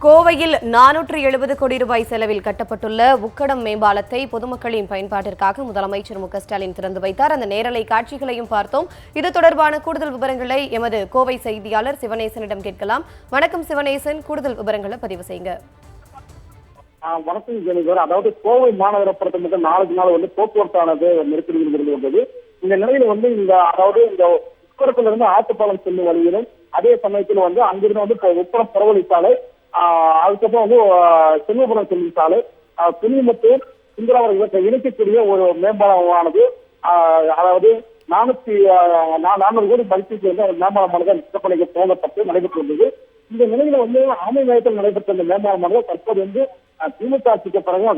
கோவையில் 470 கோடி ரூபாய் செலவில் கட்டப்பட்டுள்ள உக்கடம் மேம்பாலத்தை பொதுமக்களின் பயன்பாட்டிற்காக முதலமைச்சர் ஸ்டாலின் திறந்து வைத்தார். அந்த நேரலை காட்சிகளையும் பார்த்தோம். இது தொடர்பான கூடுதல் விவரங்களை எமது கோவை செய்தியாளர் சிவனேசனிடம் கேட்கலாம். வணக்கம் சிவனேசன், கூடுதல் விவரங்களை பதிவு செய்யுங்க. வணக்கம் ஜெனிகர். அதாவது கோவை மாநகர பொறுத்த மட்டும் நாளுக்கு நாள் போக்குவரத்தானது நெருக்கடியில் இருந்து வந்தது. இந்த நிலையில இந்த உக்கடத்திலிருந்து ஆத்துப்பாலம் செல்லும் வழியிலும் அதே சமயத்தில் அங்கிருந்து உக்கடம் புறவழி சாலை, அதுக்கப்புறம் செல்வபுரம் செல்லும் சாலை, துணிமுத்தூர் சுந்தராவரம் இணைக்கக்கூடிய ஒரு மேம்பாலமானது, அதாவது 400 கோடி மதிப்பீட்டு மேம்பாலமானது திட்டப்பணிக்கு துவங்கப்பட்டு நடைபெற்று வந்தது. இந்த நிலையில ஆமை மையத்தில் நடைபெற்ற இந்த மேம்பாலமானது தற்போது திமுக ஆட்சிக்கு பிறகு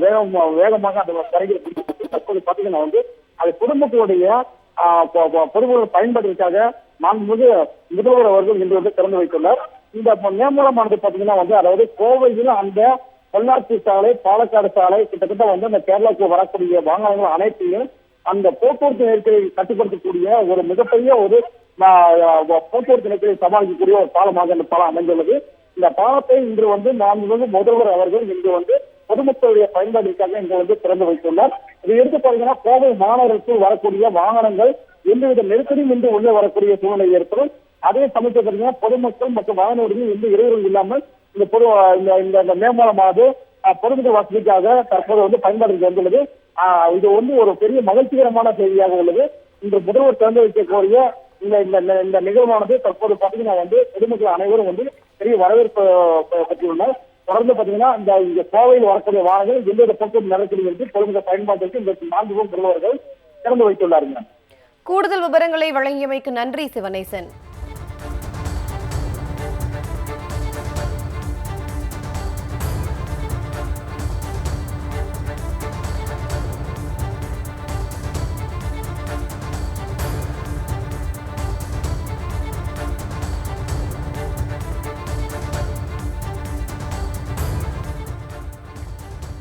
வேகமாக அந்த கரைகள் தற்போது பாத்தீங்கன்னா அது குடும்பத்துடைய பொதுமக்கள் பயன்பாட்டிற்காக முதல்வர் அவர்கள் இன்று திறந்து வைத்துள்ளார். இந்த மேம்பாலமானது பாத்தீங்கன்னா அதாவது கோவையில் அந்த பொள்ளாச்சி சாலை, பாலக்காடு சாலை கிட்டத்தட்ட அந்த கேரளாவுக்கு வரக்கூடிய வாகனங்கள் அனைத்தையும் அந்த போக்குவரத்து நெருக்கடியை கட்டுப்படுத்தக்கூடிய ஒரு மிகப்பெரிய போக்குவரத்து நெருக்கடியை சமாளிக்கக்கூடிய ஒரு பாலமாக இந்த பாலம் அமைந்துள்ளது. இந்த பாலத்தை இன்று முதல்வர் அவர்கள் இன்று பொதுமக்களுடைய பயன்பாட்டிற்காக இங்கு திறந்து வைத்துள்ளார். இதை எடுத்து பாத்தீங்கன்னா கோவை மாநகருக்கு வரக்கூடிய வாகனங்கள் எந்தவித நெருக்கடியும் இன்று உள்ளே வரக்கூடிய சூழ்நிலை ஏற்படும். அதே சமயத்தில் பார்த்தீங்கன்னா பொதுமக்கள் மற்றும் வாகன உரிமையும் எந்த இடையூறும் இல்லாமல் இந்த மேம்பாலமானது பொதுமக்கள் வசதிக்காக தற்போது பயன்பாட்டிற்கு வந்துள்ளது. இது ஒரு பெரிய மகிழ்ச்சிகரமான செய்தியாக உள்ளது. இன்று முதல்வர் திறந்து வைக்கக்கூடிய இந்த நிகழ்வானது தற்போது பாத்தீங்கன்னா பொதுமக்கள் அனைவரும் பெரிய வரவேற்பு பெற்றுள்ளனர். தொடர்ந்து பாத்தீங்கன்னா இந்த கோவையில் வரக்கூடிய வாகனங்கள் எந்தவித போக்குவரத்து நெருக்கடிகளுக்கு பொதுமக்கள் பயன்பாட்டிற்கு இந்த 4 முதல்வர்கள் திறந்து வைத்துள்ளார்கள். கூடுதல் விவரங்களை வழங்கியமைக்கு நன்றி சிவனேசன்.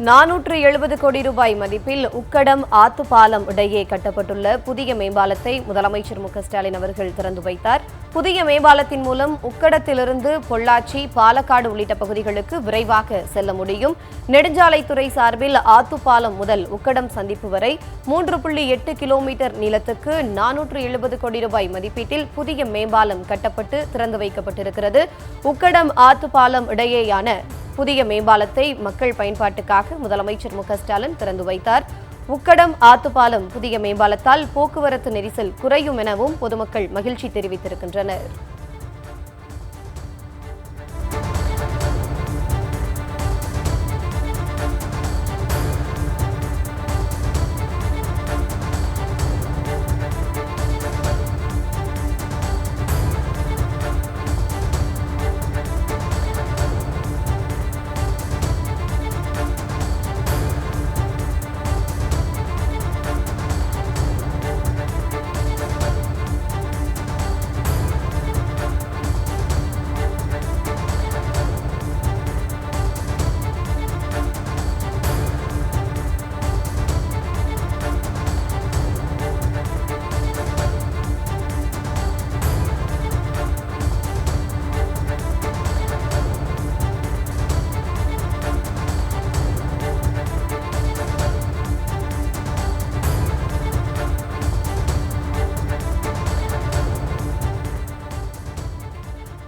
$470 கோடி ரூபாய் மதிப்பில் உக்கடம் ஆத்துப்பாலம் இடையே கட்டப்பட்டுள்ள புதிய மேம்பாலத்தை முதலமைச்சர் ஸ்டாலின் அவர்கள் திறந்து வைத்தார். புதிய மேம்பாலத்தின் மூலம் உக்கடத்திலிருந்து பொள்ளாச்சி, பாலக்காடு உள்ளிட்ட பகுதிகளுக்கு விரைவாக செல்ல முடியும். நெடுஞ்சாலைத்துறை சார்பில் ஆத்துப்பாலம் முதல் உக்கடம் சந்திப்பு வரை 3.8 கிலோமீட்டர் நீளத்துக்கு 470 கோடி ரூபாய் மதிப்பீட்டில் புதிய மேம்பாலம் கட்டப்பட்டு திறந்து வைக்கப்பட்டிருக்கிறது. உக்கடம் ஆத்துப்பாலம் இடையேயான புதிய மேம்பாலத்தை மக்கள் பயன்பாட்டுக்காக முதலமைச்சர் ஸ்டாலின் திறந்து வைத்தார். உக்கடம் ஆத்துப்பாலம் புதிய மேம்பாலத்தால் போக்குவரத்து நெரிசல் குறையும் எனவும் பொதுமக்கள் மகிழ்ச்சி தெரிவித்திருக்கின்றனர்.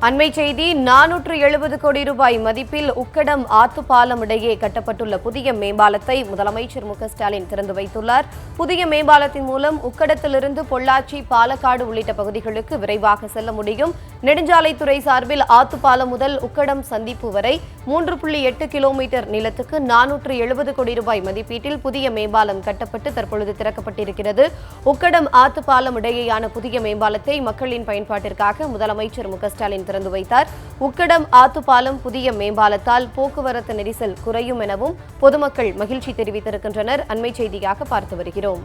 அண்மை செய்தி. 470 கோடி ரூபாய் மதிப்பில் உக்கடம் ஆத்துப்பாலம் இடையே கட்டப்பட்டுள்ள புதிய மேம்பாலத்தை முதலமைச்சர் ஸ்டாலின் திறந்து வைத்துள்ளார். புதிய மேம்பாலத்தின் மூலம் உக்கடத்திலிருந்து பொள்ளாச்சி, பாலக்காடு உள்ளிட்ட பகுதிகளுக்கு விரைவாக செல்ல முடியும். நெடுஞ்சாலைத்துறை சார்பில் ஆத்துப்பாலம் முதல் உக்கடம் சந்திப்பு வரை 3.8 கிலோமீட்டர் நீளத்துக்கு 470 கோடி ரூபாய் மதிப்பீட்டில் புதிய மேம்பாலம் கட்டப்பட்டு தற்பொழுது திறக்கப்பட்டிருக்கிறது. உக்கடம் ஆத்துப்பாலம் இடையேயான புதிய மேம்பாலத்தை மக்களின் பயன்பாட்டிற்காக முதலமைச்சர் ஸ்டாலின் திறந்து வைத்தார். உக்கடம் ஆத்துப்பாலம் புதிய மேம்பாலத்தால் போக்குவரத்து நெரிசல் குறையும் எனவும் பொதுமக்கள் மகிழ்ச்சி தெரிவித்திருக்கின்றனர். அண்மை செய்தியாக பார்த்து வருகிறோம்.